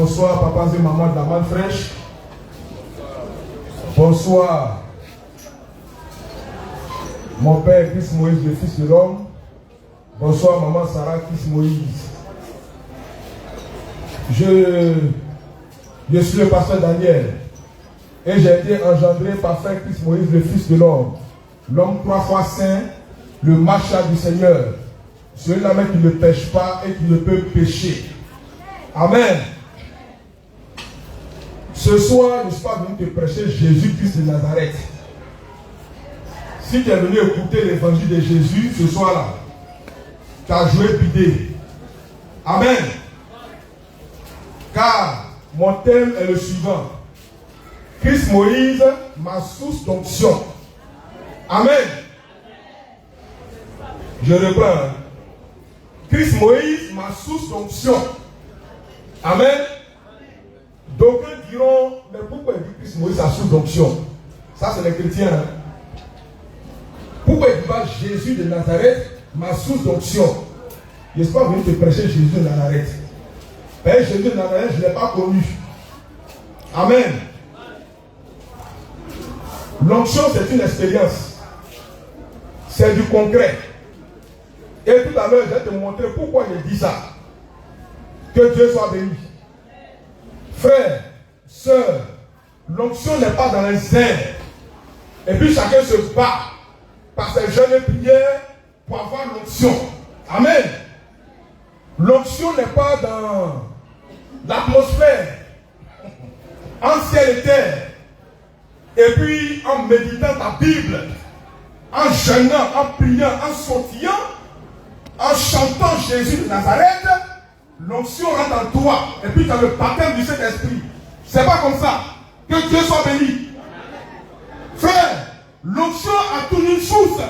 Bonsoir, papas et mamans de la manne fraîche. Bonsoir, mon père, Fils Moïse, le Fils de l'homme. Bonsoir, maman Sarah, Fils Moïse. Je suis le pasteur Daniel. Et j'ai été engendré par frère Fils Moïse, le Fils de l'homme. L'homme 3 fois saint, le machin du Seigneur. Celui-là même qui ne pêche pas et qui ne peut pécher. Amen. Ce soir, je ne suis pas venu te prêcher Jésus-Christ de Nazareth. Si tu es venu écouter l'évangile de Jésus ce soir-là, tu as joué bidé. Amen. Car mon thème est le suivant. Christ Moïse, ma source d'onction. Amen. Je reprends. Christ Moïse, ma source d'onction. Amen. D'aucuns diront, mais pourquoi il dit Christ Moïse sa source d'onction? Ça, c'est les chrétiens. Hein? Pourquoi il dit pas Jésus de Nazareth, ma source d'onction? Je ne suis pas venu te prêcher Jésus de Nazareth. Mais Jésus de Nazareth, je ne l'ai pas connu. Amen. L'onction, c'est une expérience. C'est du concret. Et tout à l'heure, je vais te montrer pourquoi je dis ça. Que Dieu soit béni. Frères, sœurs, l'onction n'est pas dans les airs. Et puis chacun se bat par ses jeûnes et prières pour avoir l'onction. Amen. L'onction n'est pas dans l'atmosphère, en ciel et terre. Et puis en méditant ta Bible, en jeûnant, en priant, en sautillant, en chantant Jésus de Nazareth, l'onction rentre en toi. Et puis tu as le baptême du Saint-Esprit. C'est pas comme ça. Que Dieu soit béni. Frère, l'onction a toujours une source.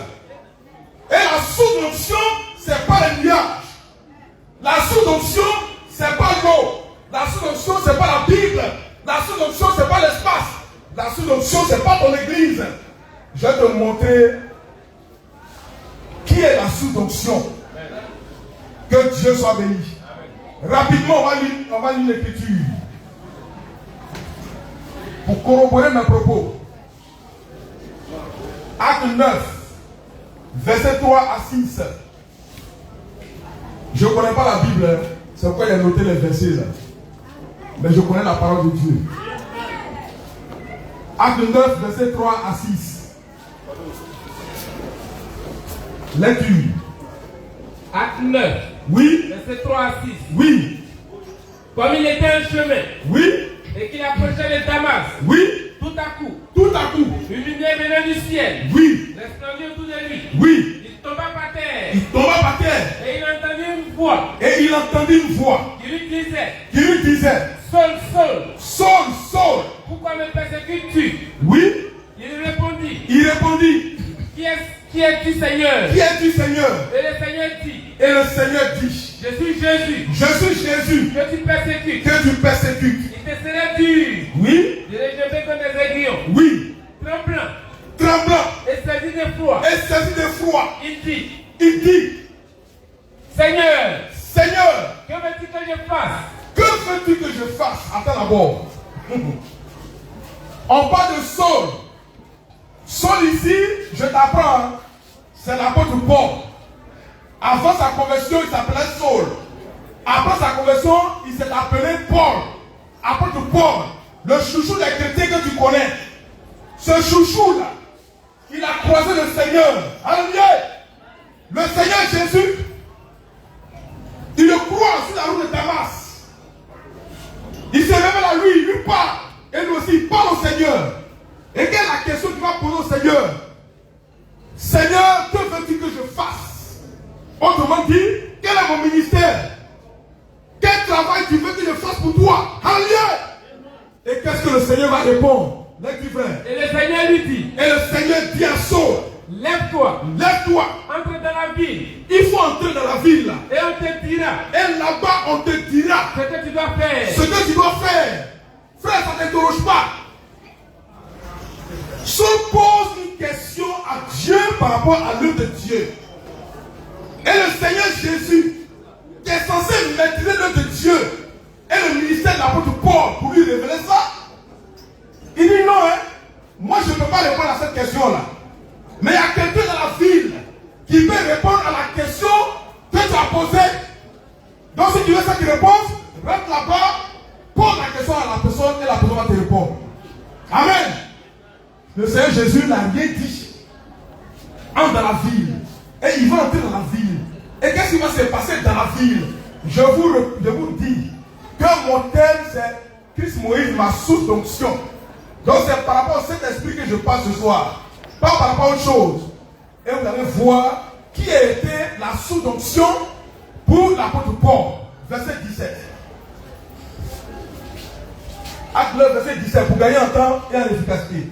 Et la source d'onction, c'est pas les nuages. La source d'onction, c'est pas l'eau. La source d'onction, c'est pas la Bible. La source d'onction, c'est pas l'espace. La source d'onction, c'est pas ton église. Je vais te montrer qui est la source d'onction. Que Dieu soit béni. Rapidement, on va lire l'écriture. Pour corroborer mes propos. Acte 9, verset 3 à 6. Je ne connais pas la Bible, c'est pourquoi il a noté les versets là. Mais je connais la parole de Dieu. Acte 9, verset 3 à 6. Lecture. Acte 9. Oui. Verset 3 à 6. Oui. Comme il était un chemin. Oui. Et qu'il approchait de Damas. Oui. Tout à coup. Tout à coup. Une lumière venait du ciel. Oui. Resplendit autour de lui. Oui. Il tomba par terre. Il tomba par terre. Et il entendit une voix. Et il entendit une voix. Qui lui disait. Saul, Saul. Saul, Saul. Pourquoi me persécutes-tu? Oui. Il répondit. Qui es-tu, Seigneur? Qui es-tu, Seigneur? Et le Seigneur dit. Et le Seigneur dit. Je suis Jésus. Je suis Jésus. Que tu persécutes. Que tu persécutes. Il te serait dur. Oui. De les jeter comme des aiguillons. Oui. Tremblant. Et saisi de froid. Il dit. Seigneur. Que veux-tu que je fasse? Que veux-tu que je fasse? Attends d'abord. On parle de Saul. Saul ici, je t'apprends, c'est l'apôtre Paul. Avant sa conversion, il s'appelait Saul. Après sa conversion, il s'est appelé Paul. Apôtre Paul, le chouchou des chrétiens que tu connais. Ce chouchou-là, il a croisé le Seigneur. Alléluia. Le Seigneur Jésus, il le croise sur la route de Damas. Il se révèle à lui, il lui parle. Et lui aussi, il parle au Seigneur. Et quelle est la question qu'il va poser au Seigneur? Seigneur, que veux-tu que je fasse? Autrement dit, quel est mon ministère? Quel travail tu veux que je fasse pour toi? Alléluia. Et qu'est-ce que le Seigneur va répondre? Et le Seigneur lui dit. Et le Seigneur dit à Saul, lève-toi. Entre dans la ville. Il faut entrer dans la ville là. Et on te dira. Et là-bas on te dira. Ce que tu dois faire. Frère, ça ne t'interroge pas. Saul pose une question à Dieu par rapport à l'œuvre de Dieu. Et le Seigneur Jésus, qui est censé maîtriser l'œuvre de Dieu, et le ministère de l'apôtre poser. Donc si tu veux cette réponse, rentre là-bas, pose la question à la personne et la personne va te répondre. Amen. Le Seigneur Jésus n'a rien dit. Entre dans la ville. Et il va entrer dans la ville. Et qu'est-ce qui va se passer dans la ville? Je vous dis que mon thème c'est Christ Moïse, ma source d'onction. Donc c'est par rapport à cet esprit que je parle ce soir. Pas par rapport à autre chose. Et vous allez voir qui a été la source d'onction pour l'apôtre Paul. Verset 17. Acte 9, verset 17. Pour gagner en temps et en efficacité.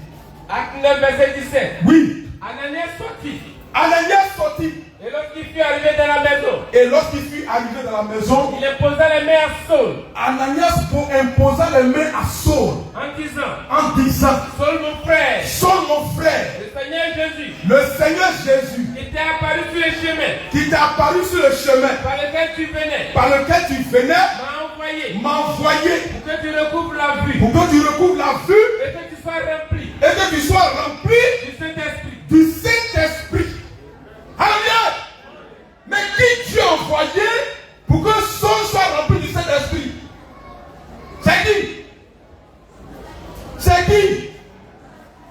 Acte 9, verset 17. Oui. Ananias sortit. Ananias sortit. Et lorsqu'il fut arrivé dans la maison, il imposa les mains à Saul. Ananias imposa les mains à Saul. En disant, Saul mon frère, le Seigneur Jésus, qui t'est apparu sur le chemin, par lequel tu venais, m'a envoyé pour que tu recouvres la vue, et que tu sois rempli, du Saint-Esprit. Alléluia. Mais qui Dieu a envoyé pour que Saul soit rempli du Saint-Esprit? C'est qui? C'est qui?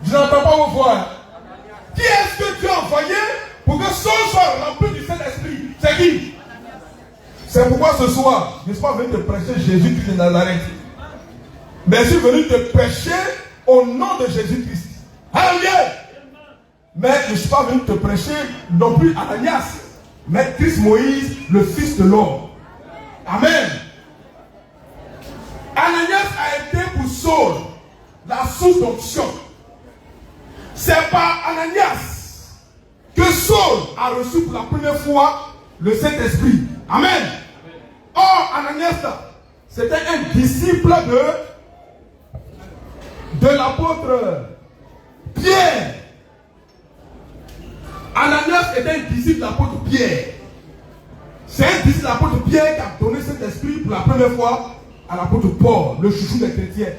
Je n'entends pas vos voix. Qui est-ce que Dieu a envoyé pour que Saul soit rempli du Saint-Esprit? C'est qui? C'est pourquoi ce soir, je ne suis pas venu te prêcher Jésus-Christ de Nazareth, mais je suis venu te prêcher au nom de Jésus-Christ. Alléluia. Mais je ne suis pas venu te prêcher non plus Ananias, mais Christ Moïse, le Fils de l'homme. Amen. Ananias a été pour Saul la source d'onction. C'est par Ananias que Saul a reçu pour la première fois le Saint-Esprit. Amen. Or, Ananias, c'était un disciple de l'apôtre Pierre. Ananias était un disciple de l'apôtre Pierre. C'est un disciple de l'apôtre Pierre qui a donné cet esprit pour la première fois à l'apôtre Paul, le chouchou des chrétiens.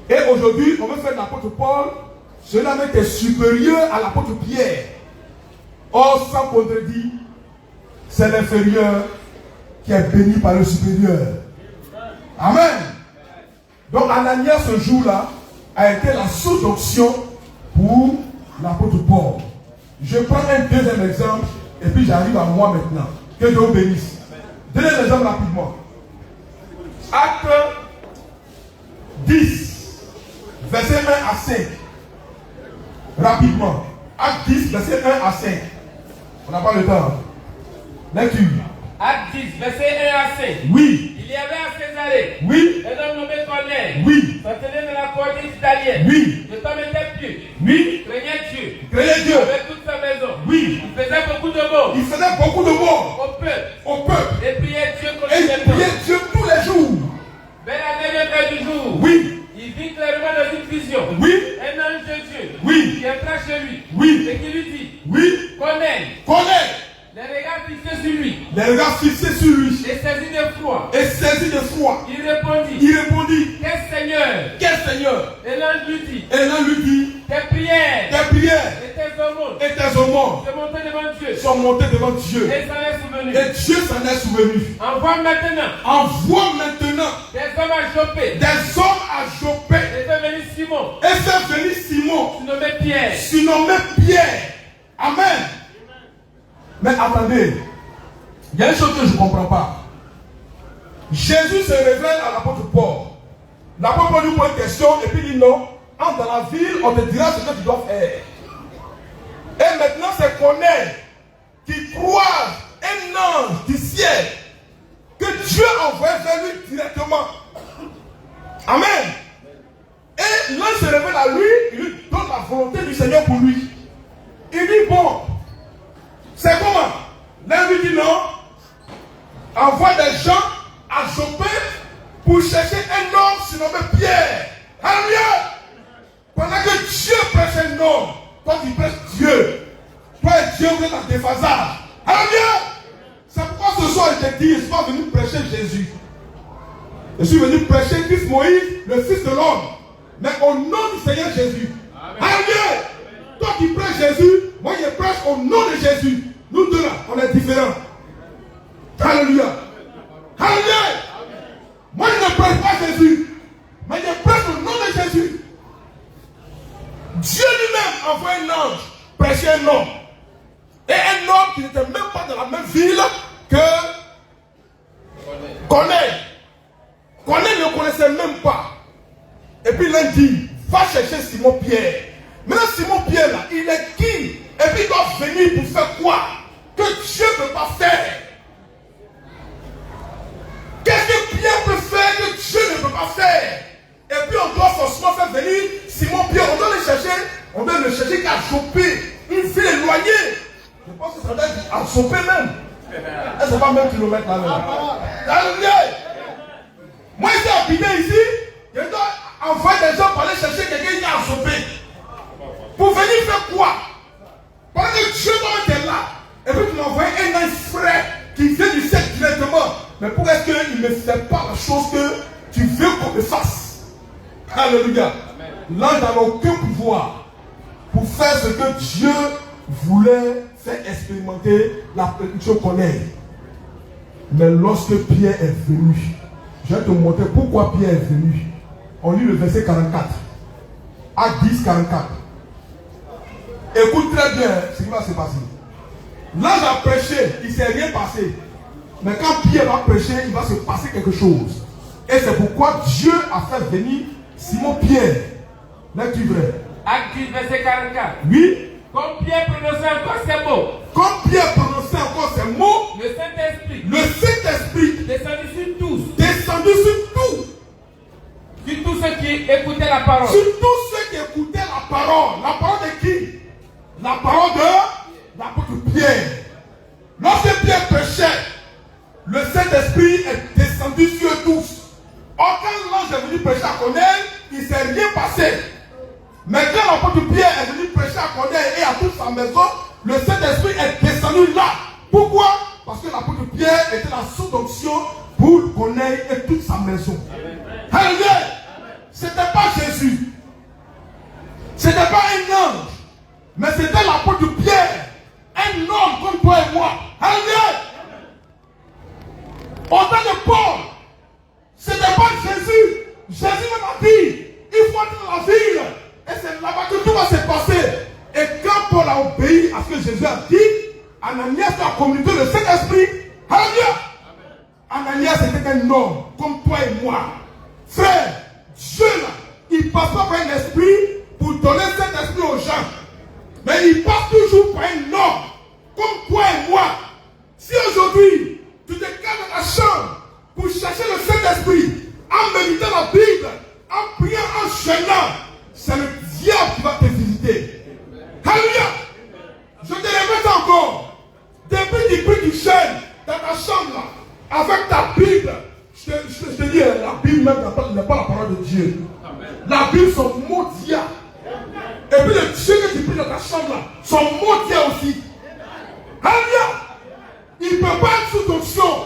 Et aujourd'hui, on veut faire de l'apôtre Paul celui-là même qui est supérieur à l'apôtre Pierre. Or, sans contredit, c'est l'inférieur qui est béni par le supérieur. Amen. Donc Ananias ce jour-là a été la source d'onction pour l'apôtre Paul. Je prends un deuxième exemple et puis j'arrive à moi maintenant. Que Dieu vous bénisse. Deuxième exemple rapidement. Acte 10, verset 1 à 5. Rapidement. Acte 10, verset 1 à 5. On n'a pas le temps. Lecture. Acte 10, verset 1 à 5. Oui. Il y avait à Césarée Oui. un homme nommé Corneille. Oui. S'entenait dans la cordée italienne. Oui. Le homme était pieux. Oui. Craignait Dieu. Craignait Dieu. Avec toute sa maison. Oui. Il faisait beaucoup de mots. Il faisait beaucoup de mots Au peuple. au peuple. Et priait Dieu Et il continuellement. priait Dieu tous les jours. Vers la dernière heure du jour. Oui. Il vit clairement dans une vision. Oui. Un ange de Dieu. Oui. Qui entra chez lui. Oui. Et qui lui dit. Oui. Corneille. Connaît. Les regards fixés sur lui. Les regards fixés sur lui. Et saisi de foi. Et saisi de foi. Il répondit. Il répondit. Quel Seigneur. Quel Seigneur? Et l'ange lui dit. Et l'ange lui dit. Tes prières. Tes prières Et tes aumônes. et tes aumônes Se monter devant Dieu. sont montées devant Dieu. Et il s'en est souvenu. Et Dieu s'en est souvenu. Envoie maintenant Envoie maintenant des hommes à Joppé. des hommes à Joppé. Et fait venir Simon. Et fait venir Simon, Surnommé Pierre. surnommé Pierre. Amen. Mais attendez, il y a une chose que je ne comprends pas. Jésus se révèle à l'apôtre Paul. L'apôtre Paul lui pose une question et puis il dit non, entre dans la ville, on te dira ce que tu dois faire. Et maintenant c'est Corneille qui croise un ange du ciel que Dieu envoie vers lui directement. Amen. Et l'ange se révèle à lui, il lui donne la volonté du Seigneur pour lui. Il dit bon, c'est comment? L'un lui dit non, envoie des gens à Joppé pour chercher un homme surnommé Pierre. Alléluia. Pendant que Dieu prêche un homme, toi tu prêches Dieu. Toi et Dieu, vous êtes en déphasage. Alléluia. C'est pourquoi ce soir je te dis, je ne suis pas venu prêcher Jésus. Je suis venu prêcher Christ Moïse, le Fils de l'homme. Mais au nom du Seigneur Jésus. Alléluia. Toi qui prêches Jésus, moi je prêche au nom de Jésus. Nous deux là, on est différents. que Corneille ne connaissait même pas. Et puis l'un dit, va chercher Simon-Pierre. Maintenant Simon-Pierre là, il est qui? Et puis il doit venir pour faire quoi? Que Dieu ne peut pas faire. Qu'est-ce que Pierre peut faire que Dieu ne peut pas faire? Et puis on doit forcément faire venir Simon-Pierre. On doit le chercher qu'à choper une ville éloignée. Je pense que ça doit être à choper même. Et c'est pas même kilomètre là même. Alléluia. Moi je suis habité ici. Je dois envoyer des gens pour aller chercher quelqu'un qui est à choper. Pour venir faire quoi? Parce que Dieu doit être là. Et puis tu m'envoies un frère qui vient du ciel directement. Mais pourquoi est-ce qu'il ne fait pas la chose que tu veux qu'on le fasse? Alléluia. L'ange n'a aucun pouvoir pour faire ce que Dieu voulait faire expérimenter la prédiction qu'on est. Mais lorsque Pierre est venu, je vais te montrer pourquoi Pierre est venu. On lit le verset 44. Acte 10, 44. Écoute très bien ce qui va se passer. L'ange a prêché, il ne s'est rien passé. Mais quand Pierre va prêcher, il va se passer quelque chose. Et c'est pourquoi Dieu a fait venir Simon-Pierre. Lecture vrai. Acte 10, verset 44. Oui. Comme Pierre prononçait encore ces mots. Comme Pierre prononçait encore ces mots. Le Saint-Esprit. Le Saint-Esprit. Descendu sur tous. Descendu sur tous. Sur tous ceux qui écoutaient la parole. Sur tous ceux qui écoutaient la parole. La parole de qui? La parole de l'apôtre Pierre. Lorsque Pierre prêchait, le Saint-Esprit est descendu sur tous. Or, quand l'ange est venu prêcher à Corneille, il ne s'est rien passé. Mais quand l'apôtre Pierre est venu prêcher à Corneille et à toute sa maison, le Saint-Esprit est descendu là. Pourquoi? Parce que l'apôtre Pierre était la sous-onction pour Corneille et toute sa maison. Alléluia! Ce n'était pas Jésus. Ce n'était pas un ange. Mais c'était l'apôtre Pierre. Un homme comme toi et moi. Alléluia! Au temps de Paul, ce n'était pas Jésus. Jésus m'a dit, il faut être dans la ville. Et c'est là-bas que tout va se passer. Et quand Paul a obéi à ce que Jésus a dit, Ananias a communiqué le Saint-Esprit. Alléluia! Ananias était un homme comme toi et moi. Frère, Dieu là, il passe pas par un esprit pour donner cet esprit aux gens. Mais il passe toujours par un homme comme toi et moi. Si aujourd'hui, tu te calmes dans ta chambre pour chercher le Saint-Esprit, en méditant la Bible, en priant, en jeûnant, c'est le diable qui va te visiter. Alléluia! Je te répète encore. Depuis que tu jeûnes dans ta chambre là, avec ta Bible, je te dis, la Bible même n'est pas la parole de Dieu. La Bible, son mot diable. Et puis le Dieu que tu pries dans ta chambre là, son mot diable aussi. Alléluia! Il ne peut pas être sous d'onction.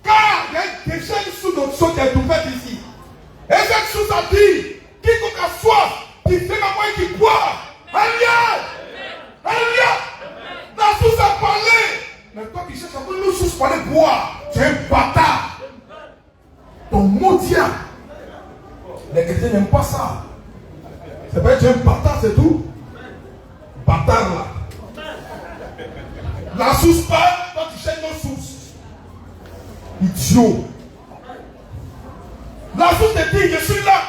Car il y a déjà une sous d'onction qui est ouverte ici. Et cette chose a dit, quiconque a soif, qui fait la moitié qui boit. Alléluia! Alléluia! La source a parlé. Mais toi qui cherches à voir une source pour aller boire, tu es un bâtard. Ton mot diable. Les chrétiens n'aiment pas ça. C'est pas que tu es un bâtard, c'est tout. Bâtard là. La source parle, toi tu cherches une source. Idiot. La source te dit, je suis là.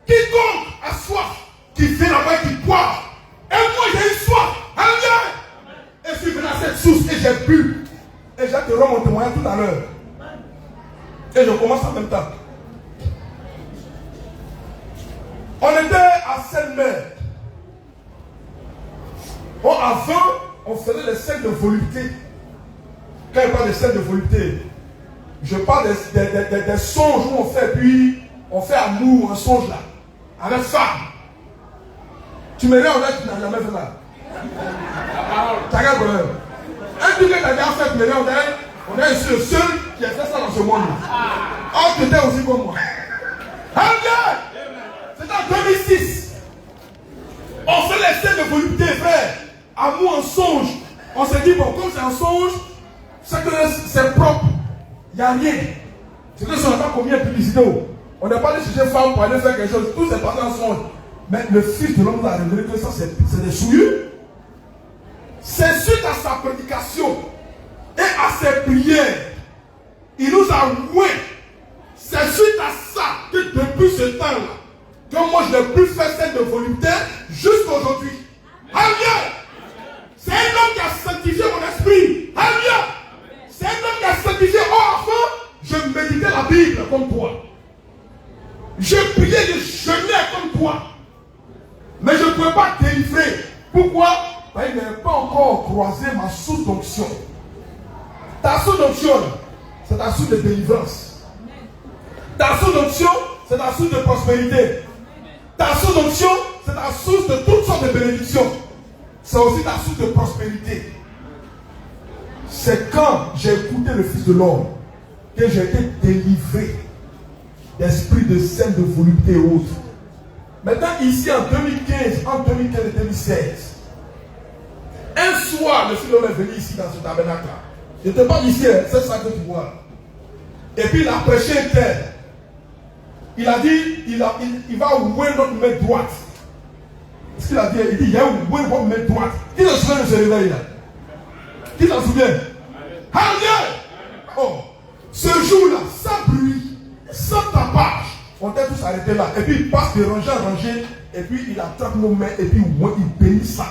Quiconque a soif, qui fait la main qui boit. Et moi j'ai eu soif. Alléluia. Et je suis venu à cette source et j'ai bu. Et j'ai te rendre mon témoignage tout à l'heure. Et je commence en même temps. On était à Seine-Mer. Avant, on faisait les scènes de volupté. Quand je parle de scènes de volupté, je parle des songes où on fait, puis on fait amour, un songe là, avec femme. Tu me dis, tu n'as jamais fait ça. T'as quel problème? Un truc que tu as déjà fait, tu me dis, on est ici le seul qui a fait ça dans ce monde. Oh, tu étais aussi comme moi. C'était en 2006. On fait les scènes de volupté, frère. Amour en songe. On s'est dit, bon, comme c'est un songe, c'est que c'est propre. Il n'y a rien. C'est que si on n'a pas commis une publicité, on n'est pas allé chercher femme pour aller faire quelque chose. Tout s'est passé en songe. Mais le Fils de l'homme a révélé que ça, c'est des souillures. C'est suite à sa prédication et à ses prières. Il nous a oué. C'est suite à ça que depuis ce temps-là, que moi je n'ai plus fait celle de volonté jusqu'à aujourd'hui. Alléluia! C'est un homme qui a sanctifié mon esprit. Alléluia! C'est un homme qui a sanctifié. Oh, avant, je méditais la Bible comme toi. Je priais, je jeûnais comme toi. Mais je ne pouvais pas délivrer. Pourquoi? Parce qu'il n'avait pas encore croisé ma source d'onction. Ta source d'onction, c'est ta source de délivrance. Ta source d'onction, c'est ta source de prospérité. Ta source d'onction, c'est ta source de toutes sortes de bénédictions. C'est aussi ta source de prospérité. C'est quand j'ai écouté le Fils de l'homme que j'ai été délivré d'esprit de scène, de volupté et autres. Maintenant, ici en 2015, entre 2015 et 2016, un soir, le Fils de l'homme est venu ici dans ce tabernacle-là. Je ne te parle ici, c'est ça que tu vois. Et puis il a prêché un tel. Il a dit, il va ouvrir notre main droite. Ce qu'il a dit, il dit, il y a ouvrir votre main droite. Qui se souvient de ce réveil là? Qui s'en souvient? Alléluia! Oh, ce jour-là, sans bruit, sans tapage, on était tous arrêtés là. Et puis il passe de rangée en rangée, et puis il attrape nos mains, et puis il bénit ça.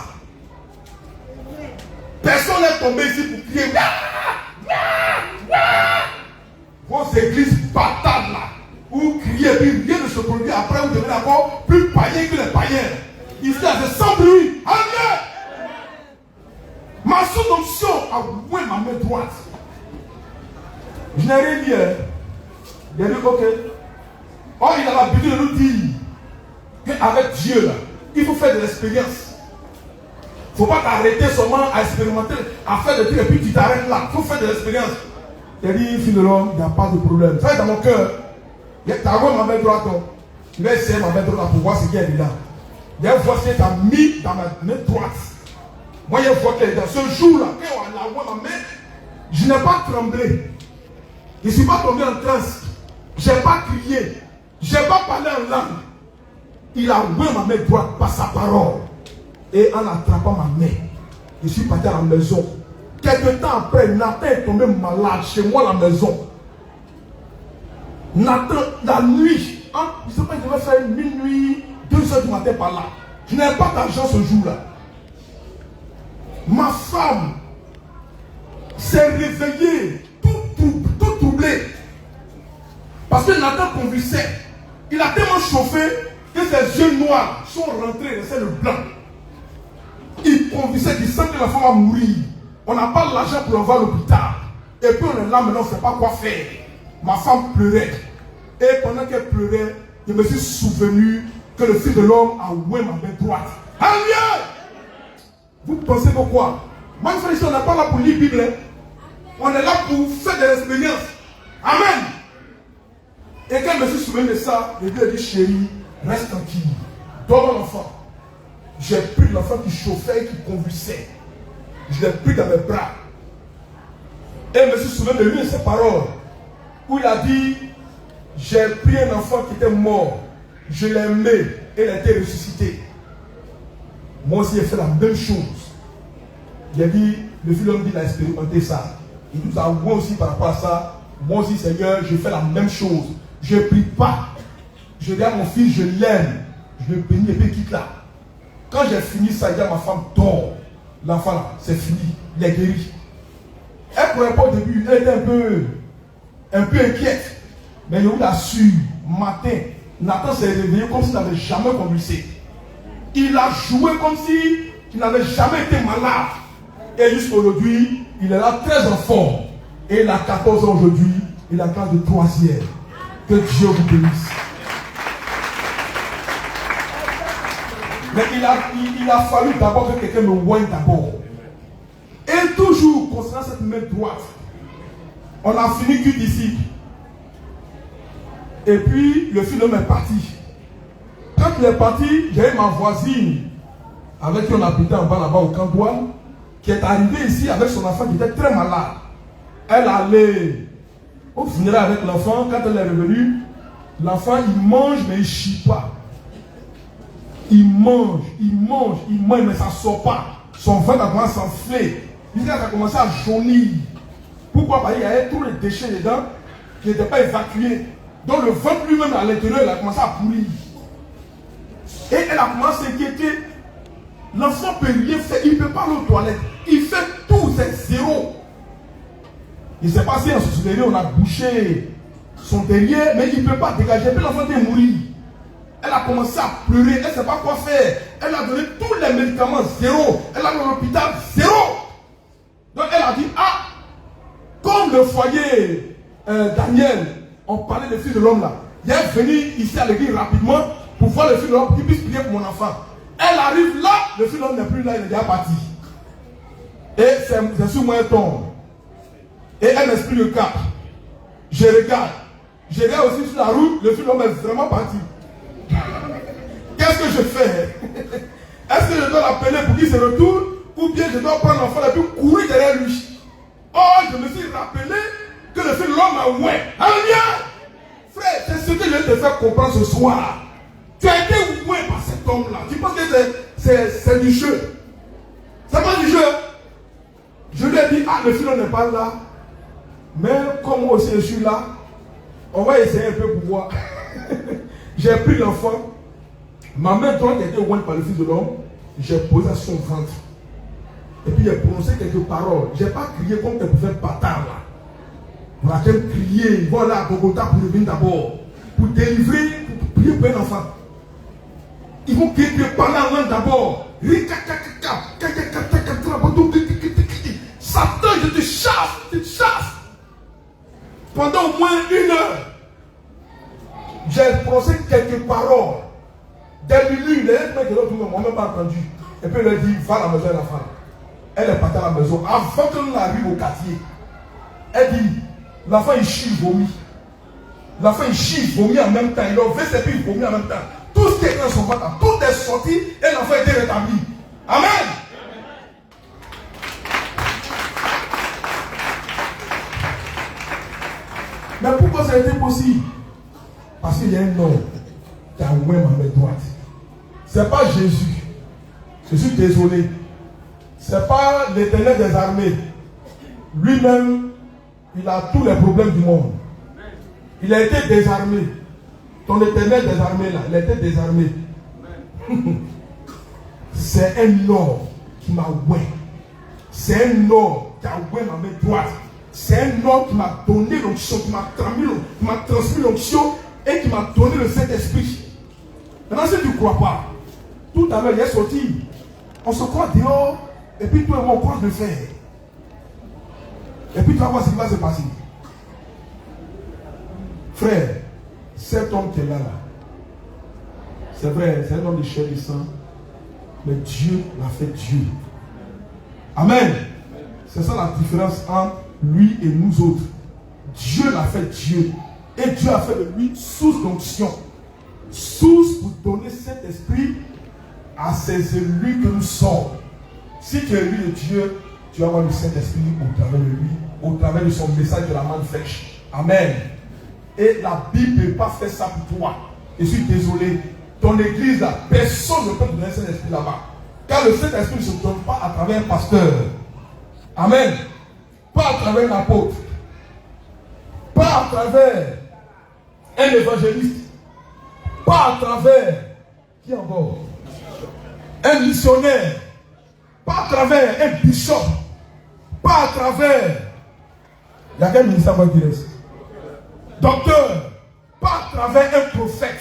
Personne n'est tombé ici pour crier. Vos églises batailles là, où criez, puis rien ne se produit. Après, vous devenez encore plus païen que les païens. Ici, c'est sans bruit. Amen. Ma source d'onction a ouvert ma main droite. Je n'ai rien dit. Il a dit, ok. Or, il a l'habitude de nous dire qu'avec Dieu, là, il faut faire de l'expérience. Il ne faut pas t'arrêter seulement à expérimenter, à faire des trucs et puis tu t'arrêtes là. Il faut faire de l'expérience. Il a dit, fils de l'homme, il n'y a pas de problème. Ça, dans mon cœur, tu as vu ma main droite. Tu vas essayer ma main droite pour voir ce qu'il y a là. Il y a une voix qui t'a mis dans ma main droite. Moi, il y a une voix qui est dans ce jour-là. Quand on a vu ma main, je n'ai pas tremblé. Je ne suis pas tombé en transe. Je n'ai pas crié. Je n'ai pas parlé en langue. Il a ouvert ma main droite par sa parole. Et en attrapant ma main, je suis parti à la maison. Quelques temps après, Nathan est tombé malade chez moi à la maison. Nathan, la nuit, je ne sais pas, je devais faire minuit, 2h du matin par là. Je n'avais pas d'argent ce jour-là. Ma femme s'est réveillée, tout troublée. Parce que Nathan convulsait. Il a tellement chauffé que ses yeux noirs sont rentrés dans le blanc. Il convulsait, il sent que la femme va mourir. On n'a pas l'argent pour l'envoyer à l'hôpital. Et puis on est là, maintenant on ne sait pas quoi faire. Ma femme pleurait. Et pendant qu'elle pleurait, je me suis souvenu que le Fils de l'homme a oué ma main droite. Alléluia! Vous pensez pourquoi? Moi, je fais on n'est pas là pour lire la Bible. On est là pour faire de l'expérience. Amen. Et quand je me suis souvenu de ça, je lui ai dit, chérie, reste tranquille. Dors l'enfant. J'ai pris l'enfant qui chauffait et qui convulsait. Je l'ai pris dans mes bras. Et je me suis souvenu de lui et ses paroles. Où il a dit, j'ai pris un enfant qui était mort. Je l'ai aimé et il a été ressuscité. Moi aussi, j'ai fait la même chose. Il a dit, le Fils de l'homme dit, il a expérimenté ça. Il nous a oué aussi par rapport à ça. Moi aussi, Seigneur, je fais la même chose. Je ne prie pas. Je dis à mon fils, je l'aime. Je le bénis et puis quitte là. Quand j'ai fini ça, il dit à ma femme, dors. L'enfant là, c'est fini. Il est guéri. Elle ne pourrait pas au début. Elle était un peu inquiète. Mais il a su, matin, Nathan s'est réveillé comme s'il n'avait jamais convulsé. Il a joué comme s'il n'avait jamais été malade. Et jusqu'aujourd'hui, il est là très en forme. Et il a 14 ans aujourd'hui. Il a classe de 3e. Que Dieu vous bénisse. Mais il a fallu d'abord que quelqu'un me voie d'abord. Et toujours, concernant cette main droite, on a fini que d'ici. Et puis, le Fils de l'homme est parti. Quand il est parti, j'ai eu ma voisine, avec qui on habitait en bas là-bas au Camp Douane, qui est arrivée ici avec son enfant qui était très malade. Elle allait au funérail avec l'enfant. Quand elle est revenue, l'enfant il mange mais il ne chie pas. Il mange, mais ça ne sort pas. Son ventre a commencé à s'enfler. Jusqu'à ça a commencé à jaunir. Pourquoi? Parce qu'il y avait tous les déchets dedans qui n'étaient pas évacués. Donc le ventre lui-même à l'intérieur, il a commencé à pourrir. Et elle a commencé à s'inquiéter. L'enfant peut rien faire, il ne peut pas aller aux toilettes. Il fait tout, c'est zéro. Il s'est passé en ce derrière, on a bouché son derrière, mais il ne peut pas dégager. Puis l'enfant est mourir. Elle a commencé à pleurer, elle ne sait pas quoi faire. Elle a donné tous les médicaments, zéro. Elle a dans l'hôpital, zéro. Donc elle a dit, ah, comme le foyer Daniel, on parlait des filles de l'homme là. Il est venu ici à l'église rapidement pour voir le fils de l'homme, qu'il puisse prier pour mon enfant. Elle arrive là, le fils de l'homme n'est plus là, il est déjà parti. Et c'est sur moi un tombe. Et elle m'explique le cap. Je regarde aussi sur la route, le fils de l'homme est vraiment parti. Qu'est-ce que je fais? Est-ce que je dois l'appeler pour qu'il se retourne, ou bien je dois prendre l'enfant et puis courir derrière lui? Oh, je me suis rappelé que le fils de l'homme a oué. Alléluia! Frère, c'est ce que je vais te faire comprendre ce soir. Tu as été oué par cet homme-là. Tu penses que c'est du jeu? C'est pas du jeu. Je lui ai dit, ah, le fils de l'homme n'est pas là. Mais comme moi aussi je suis là, on va essayer un peu pour voir. J'ai pris l'enfant, ma main droite était ouverte par le fils de l'homme, j'ai posé son ventre. Et puis j'ai prononcé quelques paroles. Je n'ai pas crié comme tes prophètes bâtards là. Voilà, j'aime crier, ils vont là à Bogota pour revenir d'abord. Pour délivrer, pour prier pour un enfant. Ils vont crier parler en langue d'abord. Satan, je te chasse. Pendant au moins 1 heure, j'ai prononcé quelques paroles. Des minutes, les mecs de l'autre ne m'ont même pas entendu. Et puis il a dit, va à la maison de la femme. Elle est partie à la maison. Avant que nous arrivions au quartier, elle dit, l'enfant il chie, il vomit. L'enfant il chie, il vomit en même temps. Il a ouvert ses pieds, il vomit en même temps. Tout ce qui est dans son ventre, tout est sorti et l'enfant a été rétabli. Amen. Mais pourquoi ça a été possible? Parce qu'il y a un homme qui a ouvert ma main droite. Ce n'est pas Jésus. Je suis désolé. Ce n'est pas l'Éternel des armées. Lui-même, il a tous les problèmes du monde. Il a été désarmé. Ton Éternel des armées là, il a été désarmé. C'est un homme qui m'a oué. C'est un homme qui a oué ma main droite. C'est un homme qui m'a donné l'onction, qui m'a transmis l'onction et qui m'a donné le Saint-Esprit. Maintenant, si tu ne crois pas, tout à l'heure, il est sorti. On se croit dehors, et puis toi et moi, on croit le faire. Et puis tu vas voir ce qui va se passer. Frère, cet homme qui est là, c'est vrai, c'est un homme de chair et sang, mais Dieu l'a fait Dieu. Amen. C'est ça la différence entre lui et nous autres. Dieu l'a fait Dieu. Et Dieu a fait de lui source d'onction. Source pour donner cet esprit à ces élus que nous sommes. Si tu es élu de Dieu, tu vas avoir le Saint-Esprit au travers de lui, au travers de son message de la manne fraîche. Amen. Et la Bible ne peut pas faire ça pour toi. Je suis désolé. Ton église là, personne ne peut te donner cet esprit là-bas. Car le Saint-Esprit ne se donne pas à travers un pasteur. Amen. Pas à travers un apôtre. Pas à travers un évangéliste. Pas à travers qui encore? Un missionnaire. Pas à travers un bishop. Pas à travers. Il y a quel ministère qui reste? Docteur. Pas à travers un prophète.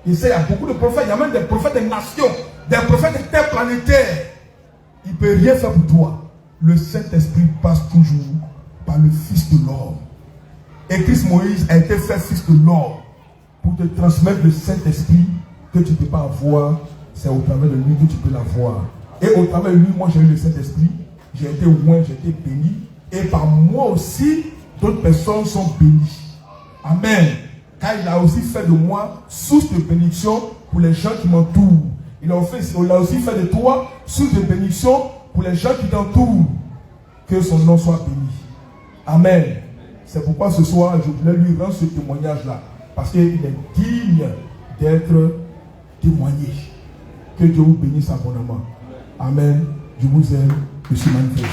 Il sait, il y a beaucoup de prophètes. Il y a même des prophètes des nations. Des prophètes interplanétaires. Il ne peut rien faire pour toi. Le Saint-Esprit passe toujours par le Fils de l'homme. Et Christ Moïse a été fait Fils de l'homme pour te transmettre le Saint-Esprit que tu ne peux pas avoir. C'est au travers de lui que tu peux l'avoir. Et au travers de lui, moi j'ai eu le Saint-Esprit. J'ai été loin, j'ai été béni. Et par moi aussi, d'autres personnes sont bénies. Amen. Car il a aussi fait de moi source de bénédiction pour les gens qui m'entourent. Il a aussi fait de toi source de bénédiction pour les gens qui t'entourent. Que son nom soit béni. Amen. C'est pourquoi ce soir, je voulais lui rendre ce témoignage-là. Parce qu'il est digne d'être témoigné. Que Dieu vous bénisse abondamment. Amen. Je vous aime. Je suis magnifique.